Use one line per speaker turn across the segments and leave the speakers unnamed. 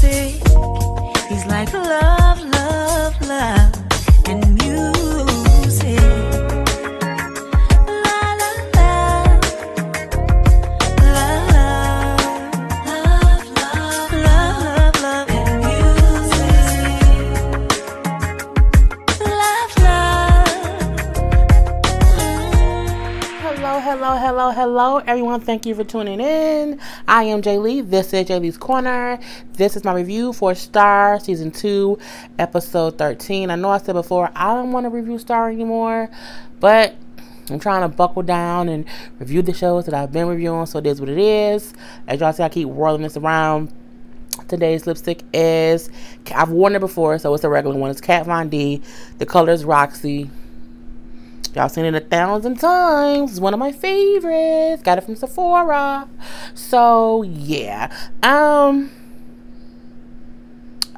music. He's like love, love, love, and music. La la la, love, love, love, love, love, and music. Love, love.
Hello, everyone. Thank you for tuning in. I am Jay Lee. This is Jay Lee's Corner. This is my review for Star Season 2, Episode 13. I know I said before, I don't want to review Star anymore, but I'm trying to buckle down and review the shows that I've been reviewing, so it is what it is. As y'all see, I keep whirling this around. Today's lipstick is, I've worn it before, so it's a regular one. It's Kat Von D. The color is Roxy. Y'all seen it 1,000 times. It's one of my favorites. Got it from Sephora. So, yeah. I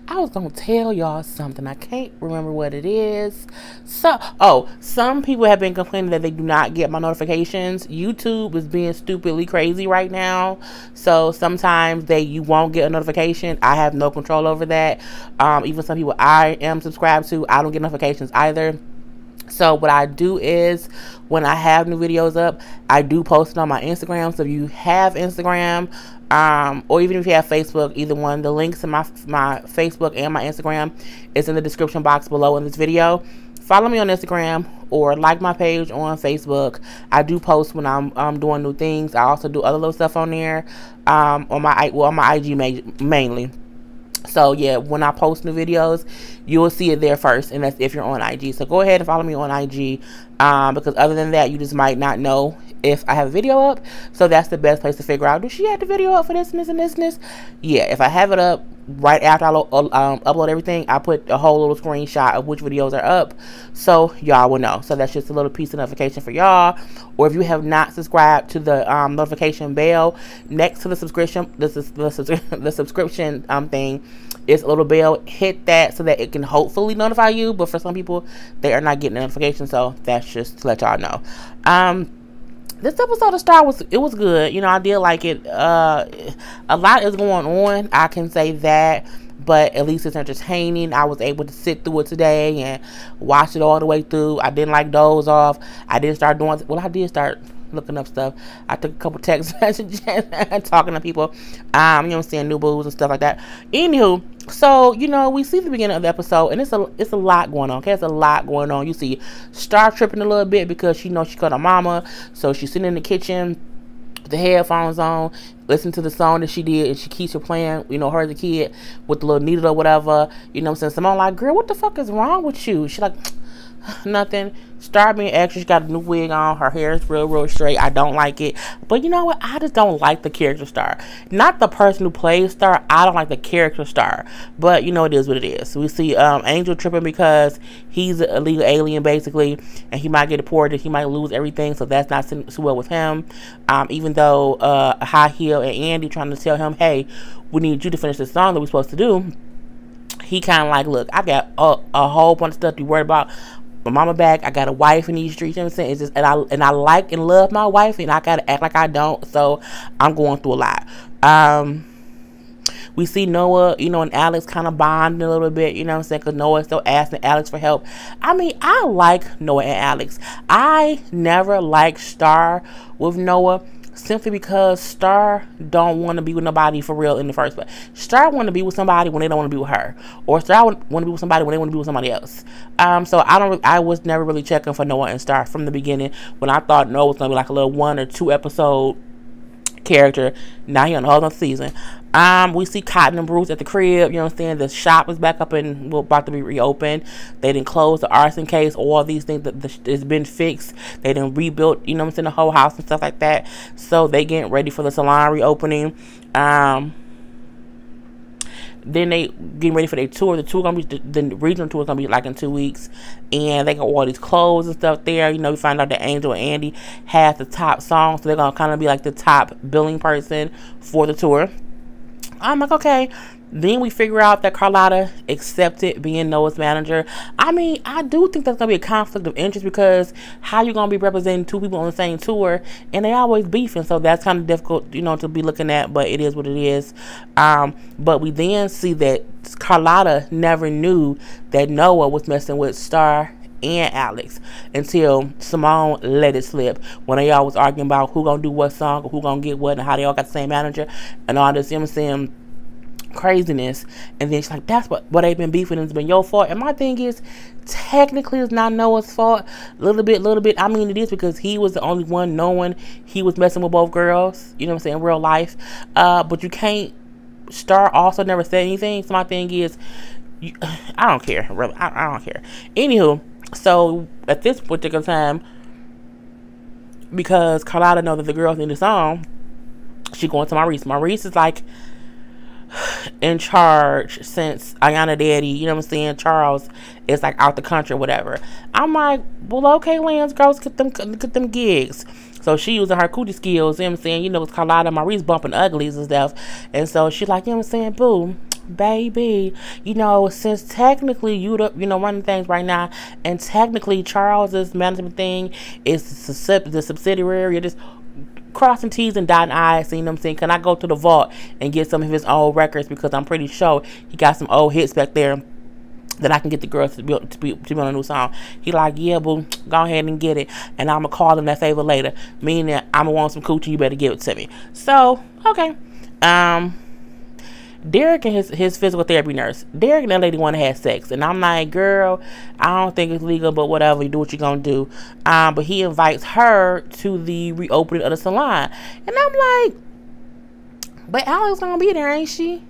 was going to tell y'all something. I can't remember what it is. Some people have been complaining that they do not get my notifications. YouTube is being stupidly crazy right now. So, sometimes you won't get a notification. I have no control over that. Even some people I am subscribed to, I don't get notifications either. So what I do is when I have new videos up, I do post it on my Instagram. So if you have Instagram, or even if you have Facebook, either one, the links to my Facebook and my Instagram is in the description box below in this video. Follow me on Instagram or like my page on Facebook. I do post when I'm doing new things. I also do other little stuff on there, on my IG mainly. So yeah, when I post new videos, you will see it there first, and that's if you're on IG. So go ahead and follow me on IG, because other than that, you just might not know if I have a video up. So that's the best place to figure out, do she have the video up for this and this and this and this? Yeah, if I have it up right after I upload everything, I put a whole little screenshot of which videos are up, so y'all will know. So that's just a little piece of notification for y'all. Or if you have not subscribed to the notification bell next to the subscription, the subscription thing is a little bell. Hit that so that it can hopefully notify you. But for some people, they are not getting a notification, so that's just to let y'all know. This episode of Star was good. You know, I did like it. A lot is going on, I can say that, but at least it's entertaining. I was able to sit through it today and watch it all the way through. I didn't like doze off. I didn't start doing, well, I did start looking up stuff. I took a couple text messages and talking to people, seeing new boos and stuff like that. Anywho, so, we see the beginning of the episode, and it's a lot going on, okay? It's a lot going on. You see Star tripping a little bit because she knows she got her mama, so she's sitting in the kitchen with the headphones on, listening to the song that she did, and she keeps her playing, her as a kid, with the little needle or whatever, Simone like, girl, what the fuck is wrong with you? She like, nothing. Star being extra, she got a new wig on, her hair is real straight. I don't like it, but you know what, I just don't like the character Star, not the person who plays Star. I don't like the character Star, but it is what it is. We see Angel tripping because he's an illegal alien basically, and he might get deported, he might lose everything, so that's not sitting too well with him. Even though High Heel and Andy trying to tell him, hey, we need you to finish the song that we're supposed to do, he kind of like, look, I got a whole bunch of stuff to be worried about. My mama back, I got a wife in these streets, you know what I'm saying? It's just, and I like and love my wife, and I gotta act like I don't, so I'm going through a lot. We see Noah, and Alex kind of bonding a little bit, you know what I'm saying? Because Noah's still asking Alex for help. I mean, I like Noah and Alex. I never liked Star with Noah, simply because Star don't want to be with nobody for real in the first place. Star want to be with somebody when they don't want to be with her, or Star want to be with somebody when they want to be with somebody else. So I was never really checking for Noah and Star from the beginning, when I thought Noah was gonna be like a little 1 or 2 episode character. Now he on a whole other season. We see Cotton and Bruce at the crib, you know what I'm saying? The shop is back up and about to be reopened. They didn't close the arson case, all these things that has been fixed. They didn't rebuild, you know what I'm saying, the whole house and stuff like that. So they getting ready for the salon reopening. Then they getting ready for their tour. The tour gonna be the regional tour is gonna be like in 2 weeks, and they got all these clothes and stuff there. We find out that Angel and Andy have the top song, so they're gonna kind of be like the top billing person for the tour. I'm like, okay, Then we figure out that Carlotta accepted being Noah's manager. I mean, I do think that's gonna be a conflict of interest, because how you gonna be representing two people on the same tour and they always beefing? So that's kind of difficult, to be looking at. But it is what it is. But we then see that Carlotta never knew that Noah was messing with Star and Alex until Simone let it slip when they all was arguing about who gonna do what song or who gonna get what and how they all got the same manager and all this. Saying craziness. And then she's like, that's what they've been beefing, it's been your fault. And my thing is, technically it's not Noah's fault. A little bit. I mean, it is, because he was the only one knowing he was messing with both girls, in real life. But you can't. Star also never said anything. So my thing is, I don't care, really. I don't care. Anywho, so at this particular time, because Carlotta know that the girls need a song, she going to Maurice. Maurice is like in charge since Ayana Daddy, Charles is like out the country or whatever. I'm like, well, okay, Lance, girls, get them gigs. So she using her cootie skills, it's Carlotta and Maurice bumping uglies and stuff. And so she's like, boo, baby, since technically you running things right now, and technically Charles's management thing is the subsidiary, you're just crossing T's and dotting I's, Can I go to the vault and get some of his old records, because I'm pretty sure he got some old hits back there that I can get the girls to be on a new song. He like, yeah, boo, go ahead and get it, and I'm gonna call him that favor later, meaning that I'm gonna want some coochie, you better give it to me. So, okay. Derek and his physical therapy nurse. Derek and that lady want to have sex. And I'm like, girl, I don't think it's legal, but whatever. You do what you're going to do. But he invites her to the reopening of the salon. And I'm like, but Alex going to be there, ain't she?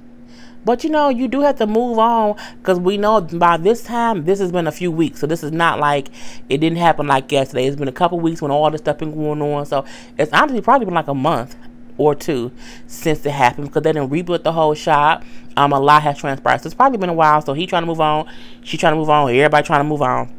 But, you do have to move on, because we know by this time, this has been a few weeks. So this is not like it didn't happen like yesterday. It's been a couple weeks when all this stuff been going on. So it's honestly probably been like a month or two since it happened, because they didn't rebuild the whole shop. A lot has transpired. So it's probably been a while. So he trying to move on, she trying to move on, everybody trying to move on.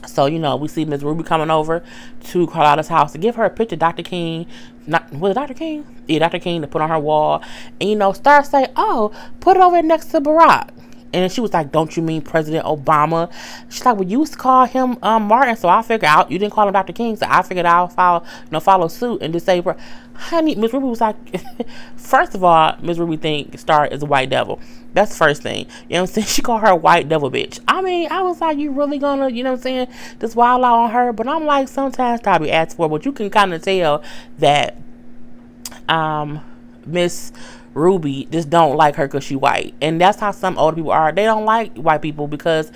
So we see Miss Ruby coming over to Carlotta's house to give her a picture of Dr. King. Was it Dr. King? Yeah, Dr. King, to put on her wall. And Star say, oh, put it over next to Barack. And then she was like, don't you mean President Obama? She's like, well, you used to call him Martin, so I figured out you didn't call him Dr. King, so I figured I'll follow suit and just say, honey, Miss Ruby was like, first of all, Miss Ruby think Star is a white devil. That's the first thing. She called her a white devil bitch. I mean, I was like, you really gonna, just wild out on her? But I'm like, sometimes probably ask for, but you can kind of tell that Miss Ruby just don't like her because she white. And that's how some older people are. They don't like white people because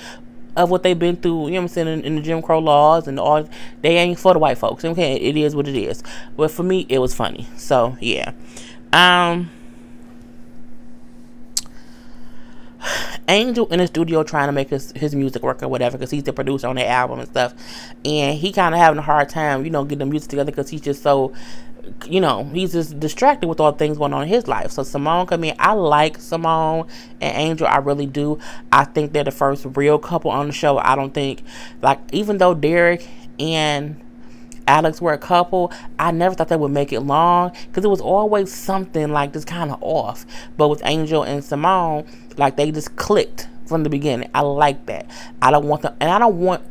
of what they've been through, in the Jim Crow laws and all. They ain't for the white folks. Okay, it is what it is. But for me, it was funny. So, yeah. Angel in the studio trying to make his music work or whatever, because he's the producer on the album and stuff. And he kind of having a hard time, getting the music together, because he's just so... he's just distracted with all the things going on in his life. So Simone come in. I like Simone and Angel. I really do. I think they're the first real couple on the show. I don't think, even though Derek and Alex were a couple, I never thought they would make it long, because it was always something just kind of off. But with Angel and Simone, they just clicked from the beginning. I like that. I don't want them, and I don't want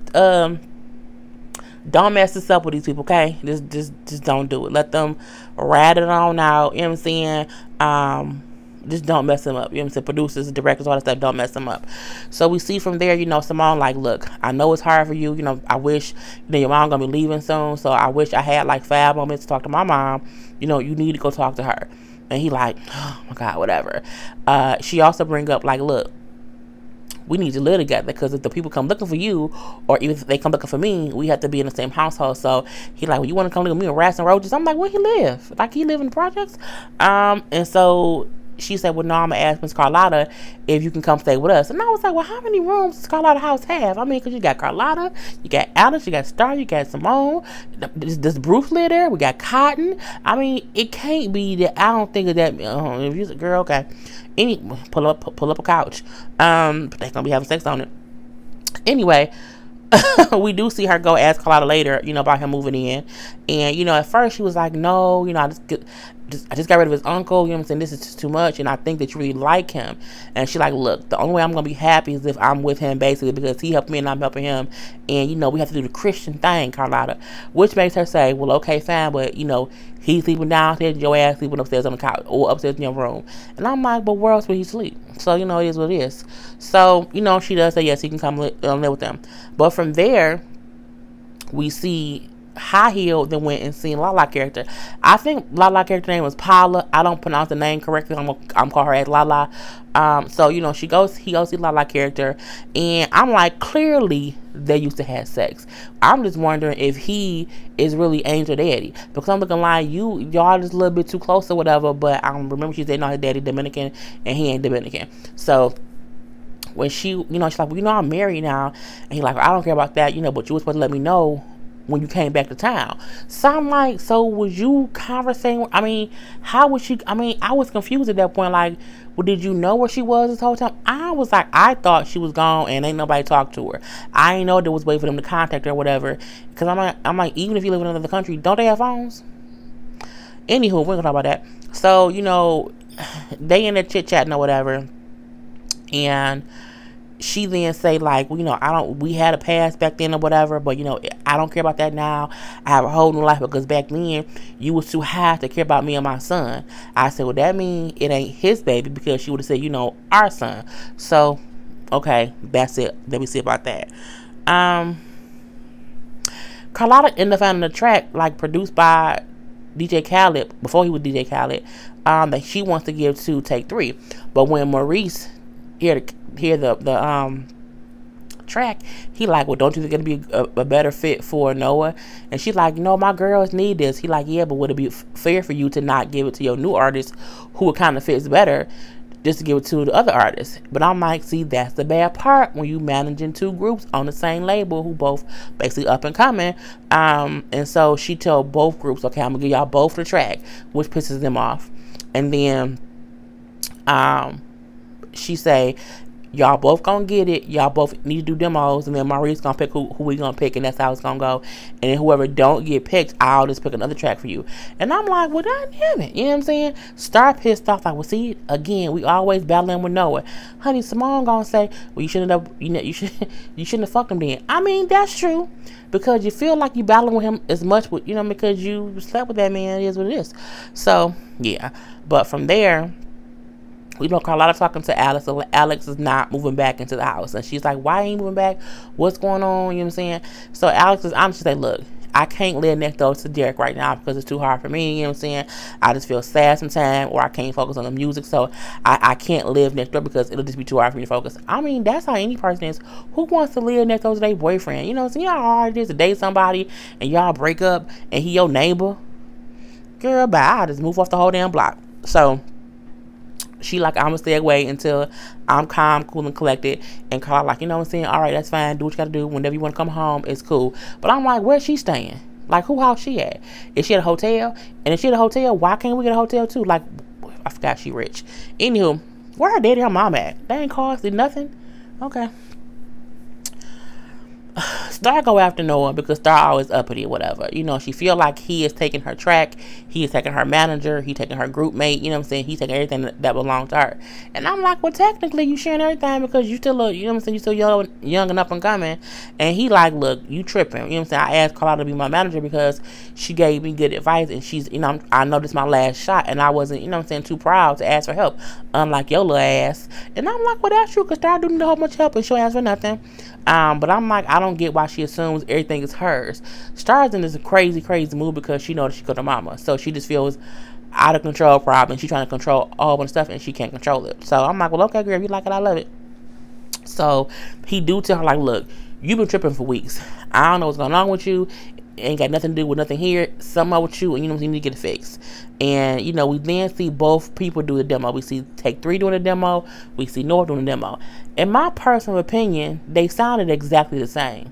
don't mess this up with these people, okay? Just don't do it. Let them rat it on out. You know what I'm saying? Just don't mess them up. You know what I'm saying? Producers, directors, all that stuff, don't mess them up. So we see from there, Simone look, I know it's hard for you. I wish, your mom gonna be leaving soon. So I wish I had 5 moments to talk to my mom. You need to go talk to her. And he oh my God, whatever. She also bring up look, we need to live together, because if the people come looking for you, or even if they come looking for me, we have to be in the same household. So he well, you want to come live with me with rats and roaches? I'm like, where he live? He live in the projects? And so she said, well, no, I'm going to ask Miss Carlotta if you can come stay with us. And I was like, well, how many rooms does Carlotta house have? I mean, because you got Carlotta, you got Alice, you got Star, you got Simone. Does Bruce live there? We got Cotton. I mean, it can't be that. I don't think of that. If you're a girl, okay. Pull up a couch. But they're going to be having sex on it. Anyway, we do see her go ask Carlotta later, about him moving in. And, at first she was like, no, I just got rid of his uncle, you know what I'm saying? This is just too much, and I think that you really like him. And she like, look, the only way I'm going to be happy is if I'm with him, basically, because he helped me and I'm helping him. And, you know, we have to do the Christian thing, Carlotta. Which makes her say, well, okay, fine, but, you know, he's sleeping downstairs, your ass sleeping upstairs on the couch, or upstairs in your room. And I'm like, but where else would he sleep? So, you know, it is what it is. So, you know, she does say, yes, he can come live with them. But from there, we see High Heel then went and seen Lala character. I think Lala character name was Paula. I don't pronounce the name correctly. I'm call her as Lala. So you know he goes see Lala character, and I'm like, clearly they used to have sex. I'm just wondering if he is really Angel Daddy, because I'm looking like y'all just a little bit too close or whatever. But I remember she said no, his daddy Dominican and he ain't Dominican. So when she, you know, she's like, well, you know, I'm married now, and he's like, I don't care about that, you know, but you were supposed to let me know when you came back to town. So I'm like, so was you conversing? I mean, how was she? I mean, I was confused at that point. Like, well, did you know where she was this whole time? I was like, I thought she was gone and ain't nobody talked to her. I ain't know there was waiting for them to contact her or whatever. Because I'm like, even if you live in another country, don't they have phones? Anywho, we're gonna talk about that. So, you know, they in there chit chatting or whatever, and she then say like, well, you know, we had a past back then or whatever, but you know, I don't care about that now. I have a whole new life, because back then you was too high to care about me and my son. I said, well, that mean it ain't his baby, because she would have said, you know, our son. So, okay, that's it. Let me see about that. Carlotta ended up finding a track like produced by DJ Khaled, before he was DJ Khaled, that she wants to give to Take 3. But when Maurice hear the track, he like, well, don't you think it'd be a better fit for Noah? And she's like, no, my girls need this. He like, yeah, but would it be fair for you to not give it to your new artist who it kind of fits better, just to give it to the other artists? But I'm like, see, that's the bad part when you managing two groups on the same label who both basically up and coming. And so she told both groups, okay, I'm gonna give y'all both the track, which pisses them off. And then she say, y'all both gonna get it, y'all both need to do demos, and then Maurice gonna pick who we gonna pick, and that's how it's gonna go. And then whoever don't get picked, I'll just pick another track for you. And I'm like, well, God damn it, you know what I'm saying? Star pissed off, like, well, see, again, we always battling with Noah. Honey, Simone gonna say, well, you shouldn't have, you shouldn't have fucked him then. I mean, that's true, because you feel like you battling with him as much with, you know, because you slept with that man. It is what it is. So yeah, but from there, we know Carlotta talking to Alex, so Alex is not moving back into the house. And she's like, why ain't you moving back? What's going on? You know what I'm saying? So Alex is honest. She's like, look, I can't live next door to Derek right now because it's too hard for me. You know what I'm saying? I just feel sad sometimes, or I can't focus on the music. So I can't live next door because it'll just be too hard for me to focus. I mean, that's how any person is. Who wants to live next door to their boyfriend? You know what I'm saying? You know how hard it is to date somebody and y'all break up and he your neighbor? Girl, bye. I'll just move off the whole damn block. So she like, I'm gonna stay away until I'm calm, cool, and collected. And Carla like, you know what I'm saying? All right, that's fine. Do what you gotta do. Whenever you want to come home, it's cool. But I'm like, where's she staying? Like, who house she at? Is she at a hotel? And if she at a hotel, why can't we get a hotel too? Like, I forgot she rich. Anywho, where her daddy and her mom at? They ain't costing nothing. Okay. Star go after Noah because Star always uppity or whatever. You know, she feel like he is taking her track, he is taking her manager, he taking her group mate, you know what I'm saying? He's taking everything that belongs to her. And I'm like, well, technically you sharing everything because you still look, you know what I'm saying, you still young and up and coming. And he like, look, you tripping. You know what I'm saying? I asked Carla to be my manager because she gave me good advice, and she's, you know, I know this is my last shot, and I wasn't, you know what I'm saying, too proud to ask for help, unlike your little ass. And I'm like, well, that's true, because Star do need a whole bunch of help and she'll ask for nothing. But I'm like, I don't get why she assumes everything is hers. Star's in this crazy mood because she knows she got her mama. So she just feels out of control problem. She's trying to control all bunch of stuff and she can't control it. So I'm like, well, okay, girl, if you like it, I love it. So he do tell her, like, look, you've been tripping for weeks. I don't know what's going on with you. It ain't got nothing to do with nothing here. Something up with you, and you know, you need to get it fixed. And you know, we then see both people do the demo. We see Take 3 doing the demo. We see Noah doing the demo. In my personal opinion, they sounded exactly the same.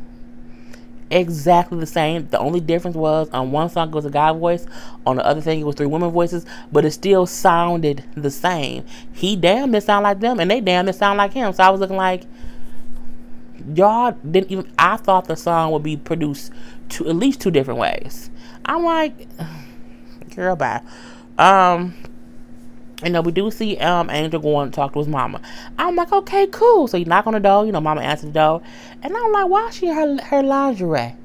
Exactly the same. The only difference was on one song it was a guy voice, on the other thing it was 3 women voices, but it still sounded the same. He damn near sound like them, and they damn near sound like him. So I was looking like, y'all didn't even, I thought the song would be produced at least 2 different ways. I'm like, girl, bye. Um, we do see Angel going to talk to his mama. I'm like, okay, cool. So he knock on the door. Mama answers the door. And I'm like, why is she in her lingerie?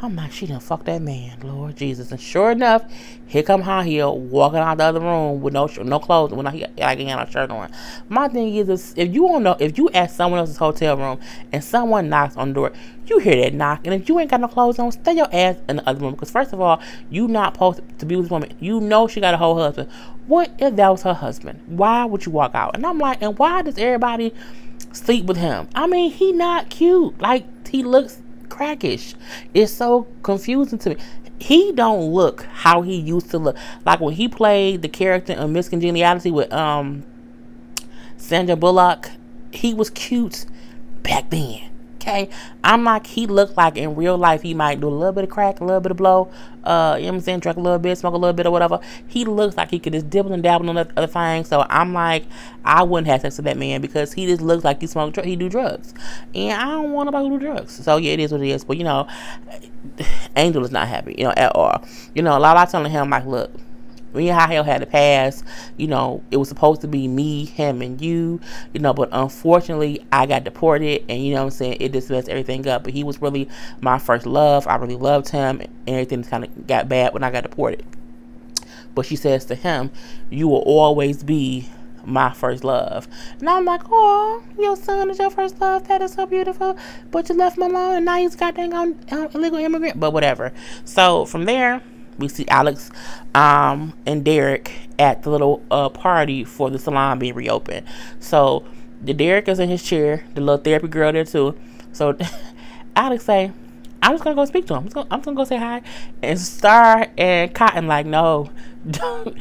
I'm like, she done fuck that man, Lord Jesus. And sure enough, here come High Heel walking out the other room with no clothes, when he ain't got no shirt on. My thing is if you at someone else's hotel room and someone knocks on the door, you hear that knock, and if you ain't got no clothes on, stay your ass in the other room. Because first of all, you not supposed to be with this woman. You know she got a whole husband. What if that was her husband? Why would you walk out? And I'm like, and why does everybody sleep with him? I mean, he not cute. Like, he looks crackish. It's so confusing to me. He don't look how he used to look. Like when he played the character in Miss Congeniality with Sandra Bullock, he was cute back then. Okay, I'm like, he looked like in real life he might do a little bit of crack, a little bit of blow, you know what I'm saying, drink a little bit, smoke a little bit or whatever. He looks like he could just dibble and dabble on other things. So I'm like, I wouldn't have sex with that man because he just looks like he do drugs, and I don't want nobody who do drugs. So yeah, it is what it is. But Angel is not happy, at all. A lot of telling him like, look, me and High Heel had to pass. It was supposed to be me, him, and you. But unfortunately, I got deported, and you know what I'm saying, it just messed everything up. But he was really my first love. I really loved him, and everything kind of got bad when I got deported. But she says to him, "You will always be my first love." And I'm like, oh, your son is your first love. That is so beautiful. But you left him alone, and now he's goddamn illegal immigrant. But whatever. So from there, we see Alex and Derek at the little party for the salon being reopened. So the Derek is in his chair, the little therapy girl there too. So Alex say, I'm just gonna go speak to him. I'm just gonna go say hi. And Star and Cotton like, no, don't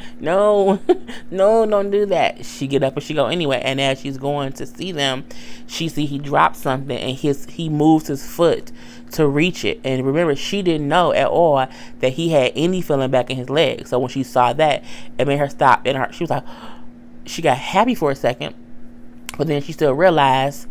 do that. She get up and she go anyway. And as she's going to see them, she see he dropped something, and he moves his foot to reach it. And remember, she didn't know at all that he had any feeling back in his leg. So when she saw that, it made her stop. And she was like, she got happy for a second, but then she still realized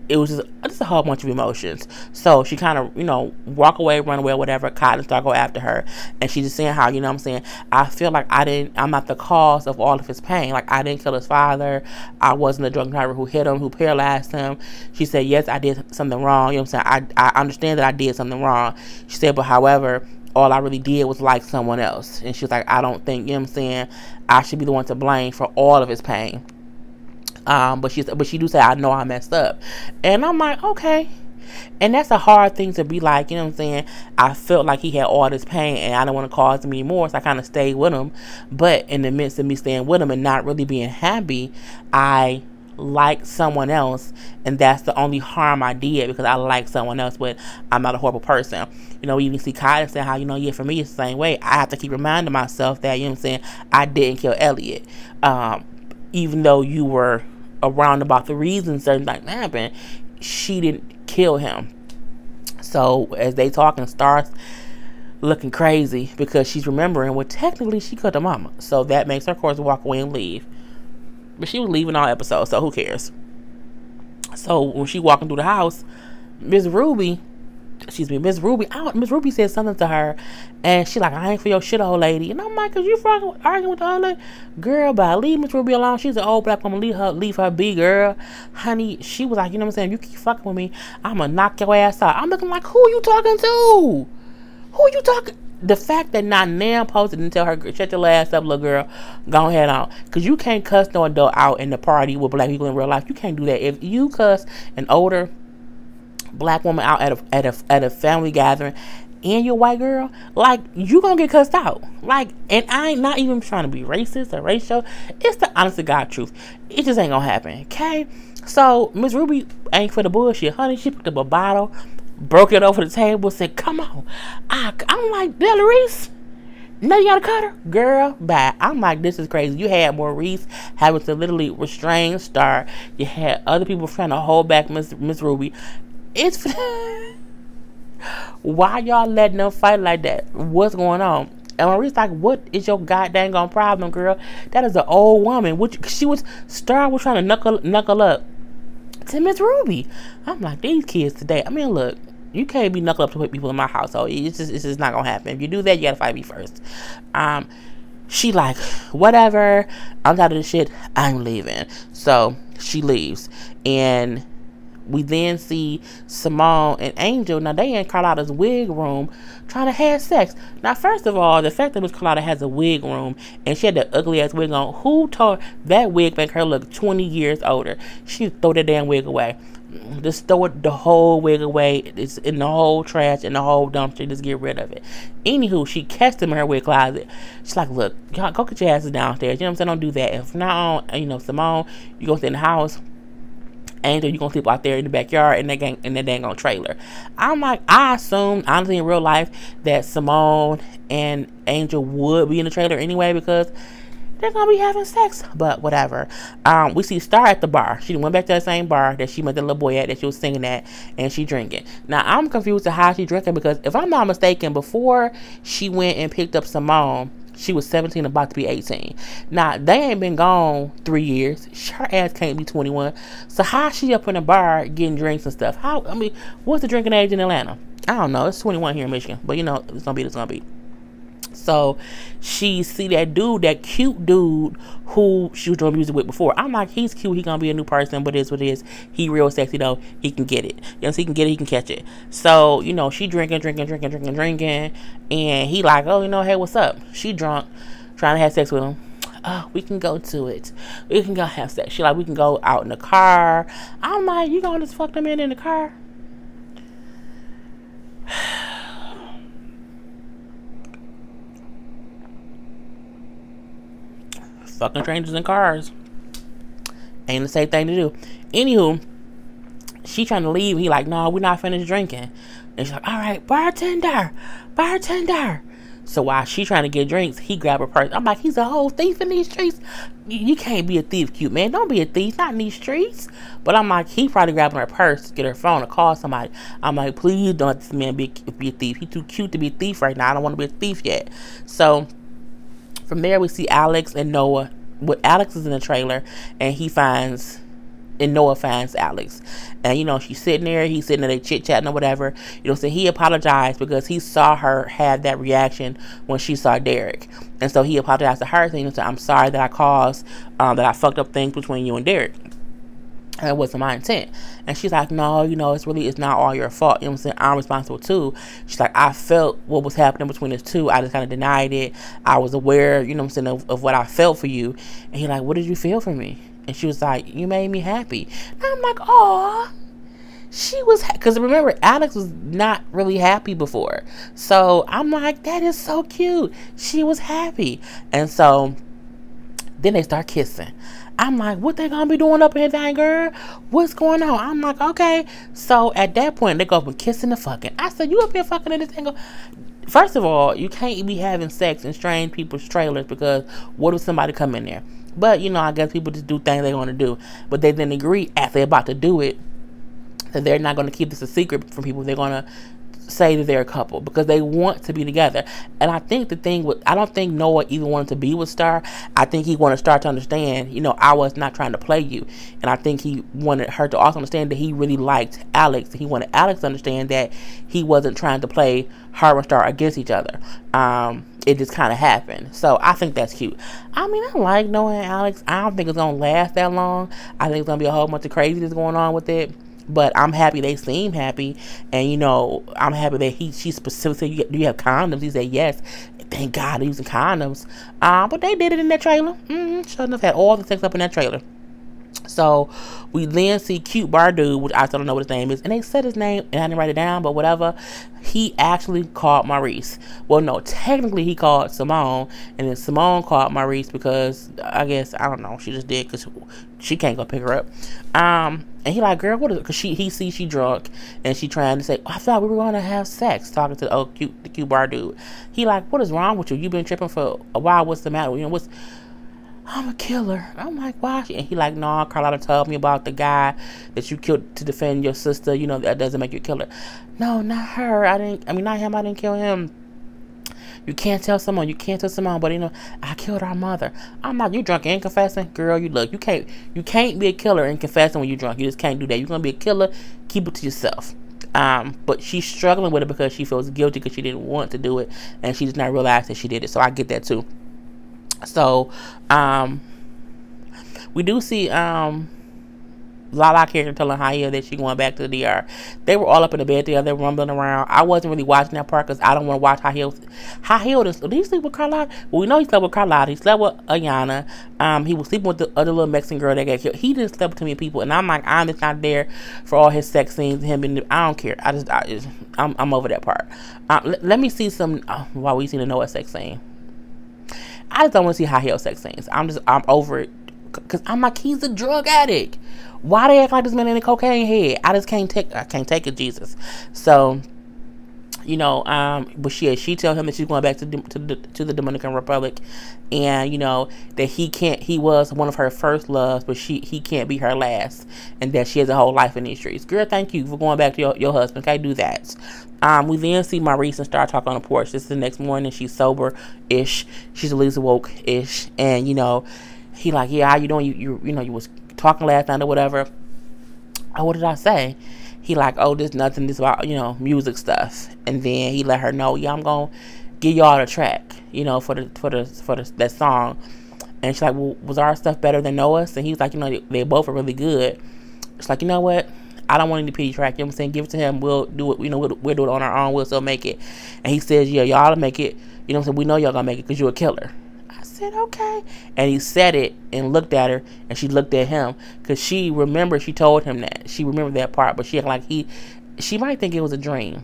it was just a whole bunch of emotions. So she kind of, walk away, run away, whatever. Cotton start go after her. And she's just saying how, you know what I'm saying, I feel like I'm not the cause of all of his pain. Like, I didn't kill his father. I wasn't the drunk driver who hit him, who paralyzed him. She said, yes, I did something wrong. You know what I'm saying? I understand that I did something wrong. She said, but however, all I really did was like someone else. And she was like, I don't think, you know what I'm saying, I should be the one to blame for all of his pain. But she do say, I know I messed up. And I'm like, okay. And that's a hard thing to be like, you know what I'm saying? I felt like he had all this pain and I don't want to cause him anymore. So I kind of stayed with him. But in the midst of me staying with him and not really being happy, I like someone else. And that's the only harm I did, because I like someone else, but I'm not a horrible person. We even see Kyle saying how, yeah, for me it's the same way. I have to keep reminding myself that, you know what I'm saying, I didn't kill Elliot. Even though you were around about the reason certain things happened, she didn't kill him. So as they talking, starts looking crazy because she's remembering, well, technically she killed her mama. So that makes her, of course, walk away and leave. But she was leaving all episodes, so who cares? So when she walking through the house, Miss Ruby said something to her, and she like, I ain't for your shit, old lady. And I'm like, cause you fucking arguing with the old lady? Girl, bye, leave Miss Ruby alone. She's an old black woman. Leave her be, girl. Honey, she was like, you know what I'm saying, if you keep fucking with me, I'ma knock your ass out. I'm looking like, who you talking to? Who you talking? The fact that not Nam posted and tell her, shut your ass up, little girl, go ahead on. Because you can't cuss no adult out in the party with black people in real life. You can't do that. If you cuss an older black woman out at a family gathering and you're a white girl, like, you gonna get cussed out. Like, and I ain't not even trying to be racist or racial. It's the honest to God truth. It just ain't gonna happen, okay? So Miss Ruby ain't for the bullshit, honey. She picked up a bottle, broke it over the table, said, come on. I'm like, Delarice, now you gotta cut her? Girl, bye. I'm like, this is crazy. You had Maurice having to literally restrain Star. You had other people trying to hold back Miss Ruby. It's why y'all letting them fight like that? What's going on? And Maurice like, what is your goddamn problem, girl? That is an old woman. Star was trying to knuckle up to Miss Ruby. I'm like, these kids today. I mean, look, you can't be knuckle up to people in my household. It's just not gonna happen. If you do that, you gotta fight me first. She like, whatever, I'm tired of this shit, I'm leaving. So she leaves. And we then see Simone and Angel. Now they in Carlotta's wig room trying to have sex. Now, first of all, the fact that Miss Carlotta has a wig room and she had that ugly ass wig on, who told that wig make her look 20 years older? She throw that damn wig away. Just throw it, the whole wig away. It's in the whole trash, in the whole dumpster. Just get rid of it. Anywho, she catched him in her wig closet. She's like, look, y'all go get your asses downstairs. You know what I'm saying? Don't do that. If not, Simone, you gonna stay in the house. Angel, you gonna sleep out there in the backyard in that dang on trailer. I'm like, I assume, honestly, in real life, that Simone and Angel would be in the trailer anyway because they're gonna be having sex. But whatever. We see Star at the bar. She went back to the same bar that she met the little boy at that she was singing at, and she drinking. Now I'm confused to how she drinking because if I'm not mistaken, before she went and picked up Simone, she was 17, about to be 18. Now, they ain't been gone 3 years. Her ass can't be 21. So, how she up in a bar getting drinks and stuff? What's the drinking age in Atlanta? I don't know. It's 21 here in Michigan. But, it's going to be. So, she see that dude, that cute dude who she was doing music with before. I'm like, he's cute. He going to be a new person. But it is what it is. He real sexy, though. He can get it. Yes, he can get it. He can catch it. So, she drinking. And he like, oh, hey, what's up? She drunk, trying to have sex with him. Oh, we can go to it. We can go have sex. She like, we can go out in the car. I'm like, you gonna just fuck them in the car? Fucking strangers in cars ain't the safe thing to do. Anywho, she trying to leave. He like, no, we're not finished drinking. And she's like, all right, bartender. So while she trying to get drinks, he grab her purse. I'm like, he's a whole thief in these streets. You can't be a thief, cute man. Don't be a thief, not in these streets. But I'm like, he probably grabbing her purse to get her phone or call somebody. I'm like, please don't let this man be a thief. He's too cute to be a thief right now. I don't want to be a thief yet. So from there, we see Alex and Noah. Alex is in the trailer, and Noah finds Alex. And, she's sitting there, he's sitting there, they chit-chatting or whatever. So he apologized because he saw her have that reaction when she saw Derek. And so he apologized to her, saying, I'm sorry that I caused, that I fucked up things between you and Derek. And it wasn't my intent. And she's like, no, it's not all your fault. You know what I'm saying? I'm responsible too. She's like, I felt what was happening between us two. I just kind of denied it. I was aware, of what I felt for you. And he's like, what did you feel for me? And she was like, you made me happy. And I'm like, aw. She was, because remember, Alex was not really happy before. So I'm like, that is so cute. She was happy. And so then they start kissing. I'm like, what they gonna be doing up in here, dang girl? What's going on? I'm like, okay. So at that point, they go up and kissing the fucking. I said, you up here fucking in this thing? First of all, you can't be having sex in strange people's trailers because what if somebody come in there? But, I guess people just do things they want to do. But they then agree after they're about to do it that they're not going to keep this a secret from people. They're going to say that they're a couple because they want to be together. And I think I don't think Noah even wanted to be with Star. I think he wanted Star to understand, I was not trying to play you. And I think he wanted her to also understand that he really liked Alex. He wanted Alex to understand that he wasn't trying to play her and Star against each other. It just kind of happened. So I think that's cute. I like Noah and Alex. I don't think it's going to last that long. I think it's going to be a whole bunch of craziness going on with it. But I'm happy they seem happy. And, I'm happy that she specifically said, do you have condoms? He said, yes. Thank God they're using condoms. But they did it in that trailer. Sure enough, had all the sex up in that trailer. So we then see cute bar dude, which I still don't know what his name is, and they said his name and I didn't write it down, but whatever. He actually called Maurice. Well, no, technically he called Simone, and then Simone called Maurice because I guess, I don't know, she just did because she can't go pick her up. And he like, girl, what is it? Because he sees she drunk and she trying to say, I thought we were going to have sex, talking to the cute bar dude. He like, what is wrong with you? You've been tripping for a while. What's the matter? I'm a killer. I'm like, why? And he like, no, Carlotta told me about the guy that you killed to defend your sister. That doesn't make you a killer. No, not her. Not him. I didn't kill him. You can't tell someone. But I killed our mother. I'm like, you drunk and confessing? Girl, you can't be a killer and confessing when you're drunk. You just can't do that. You're going to be a killer. Keep it to yourself. But she's struggling with it because she feels guilty because she didn't want to do it. And she does not realize that she did it. So I get that too. So, we do see Lala character telling Haya that she going back to the DR. They were all up in the bed together, rumbling around. I wasn't really watching that part because I don't want to watch Haya. Did he sleep with Karla? Well, we know he slept with Karla. He slept with Ayana. He was sleeping with the other little Mexican girl that got killed. He didn't sleep with too many people, and I'm like, I'm just not there for all his sex scenes. Him and I don't care. I'm over that part. Let me see some while we see the Noah sex scene. I just don't want to see Haya sex scenes. I'm over it. Cause I'm like, he's a drug addict. Why they act like this man in a cocaine head? I can't take it, Jesus. So, you know, but she tell him that she's going back to the Dominican Republic, and you know that he was one of her first loves, but he can't be her last, and that she has a whole life in these streets. Girl, thank you for going back to your husband. Can't do that. We then see Maurice and Star talk on the porch. This is the next morning. She's sober-ish. She's at least woke-ish, and you know. He like, yeah, how you doing? You know, you was talking last night or whatever. Oh, what did I say? He like, oh, this nothing. This about, you know, music stuff. And then he let her know, yeah, I'm gonna give y'all the track, you know, for that song. And she's like, well, was our stuff better than Noah's? And he was like, you know, they both are really good. She's like, you know what? I don't want any pity track. You know what I'm saying? Give it to him. We'll do it. You know, we'll do it on our own. We'll still make it. And he says, yeah, y'all make it. You know what I'm saying? We know y'all gonna make it because you're a killer. I said, okay. And he said it and looked at her, and she looked at him because she told him that. She remembered that part, but she like she might think it was a dream.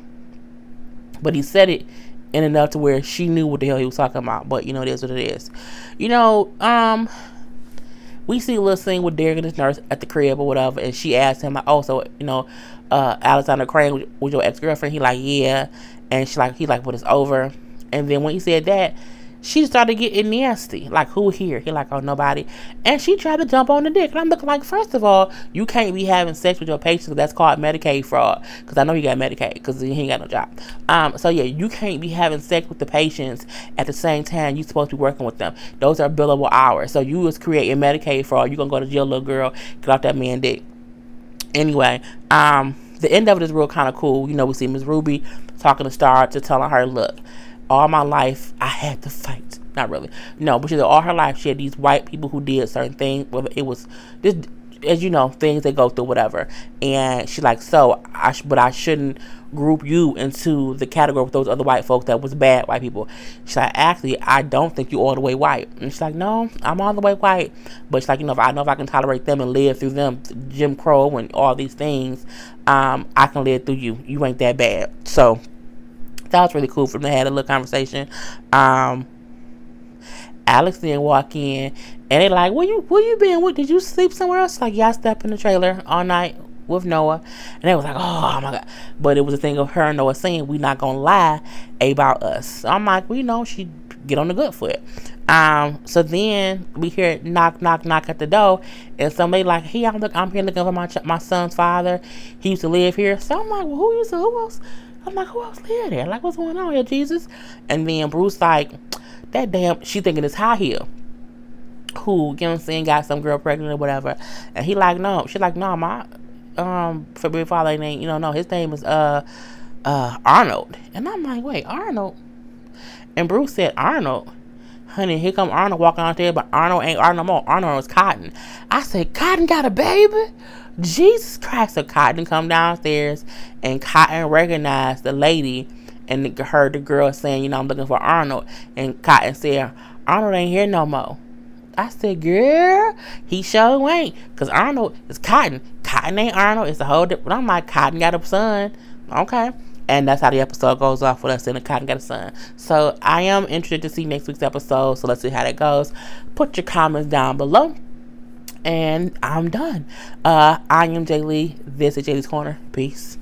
But he said it in enough to where she knew what the hell he was talking about. But, you know, it is what it is. You know, we see a little scene with Derek and his nurse at the crib or whatever, and she asked him, like, oh, so, you know, Alexander Crane was your ex-girlfriend? He like, yeah. And he like, but it's over. And then when he said that, she started getting nasty. Like, who here? He like, oh, nobody. And she tried to jump on the dick. And I'm looking like, first of all, you can't be having sex with your patients. That's called Medicaid fraud. Because I know he got Medicaid because he ain't got no job. So, yeah, you can't be having sex with the patients at the same time you're supposed to be working with them. Those are billable hours. So you was creating Medicaid fraud. You're going to go to jail, little girl. Get off that man dick. Anyway, the end of it is real kind of cool. You know, we see Miss Ruby talking to Star to telling her, look, all my life, I had to fight. Not really. No, but she said all her life, she had these white people who did certain things. Whether it was, just, as you know, things they go through, whatever. And she's like, so, but I shouldn't group you into the category with those other white folks that was bad white people. She's like, actually, I don't think you're all the way white. And she's like, no, I'm all the way white. But she's like, you know, if I can tolerate them and live through them, Jim Crow and all these things, I can live through you. You ain't that bad. So, that was really cool for them to have a little conversation. Alex then walk in, and they like, where you been? Did you sleep somewhere else? Like, yeah, I slept in the trailer all night with Noah. And they was like, oh my God. But it was a thing of her and Noah saying, we not gonna lie about us. So I'm like, well, you know, she get on the good foot. So then we hear knock, knock, knock at the door, and somebody like, hey, I'm here looking for my son's father. He used to live here. So I'm like, well, who else? I'm like, who else live there? Like, what's going on here, Jesus? And then Bruce like, that damn, she thinking it's High Heel, who, you know what I'm saying, got some girl pregnant or whatever. And he like, no. She like, no, my February father name, you know, no, his name is Arnold. And I'm like, wait, Arnold? And Bruce said, Arnold? Honey, here come Arnold walking out there, but Arnold ain't Arnold no more. Arnold is Cotton. I said, Cotton got a baby? Jesus Christ. So Cotton come downstairs, and Cotton recognized the lady and heard the girl saying, you know, I'm looking for Arnold. And Cotton said, Arnold ain't here no more. I said, girl, he sure ain't. Because Arnold is Cotton. Cotton ain't Arnold. It's a whole different. I'm like, Cotton got a son. Okay. And that's how the episode goes off with us, and the Cotton got a son. So I am interested to see next week's episode. So let's see how that goes. Put your comments down below. And I'm done. I am Jay Lee. This is Jay Lee's Corner. Peace.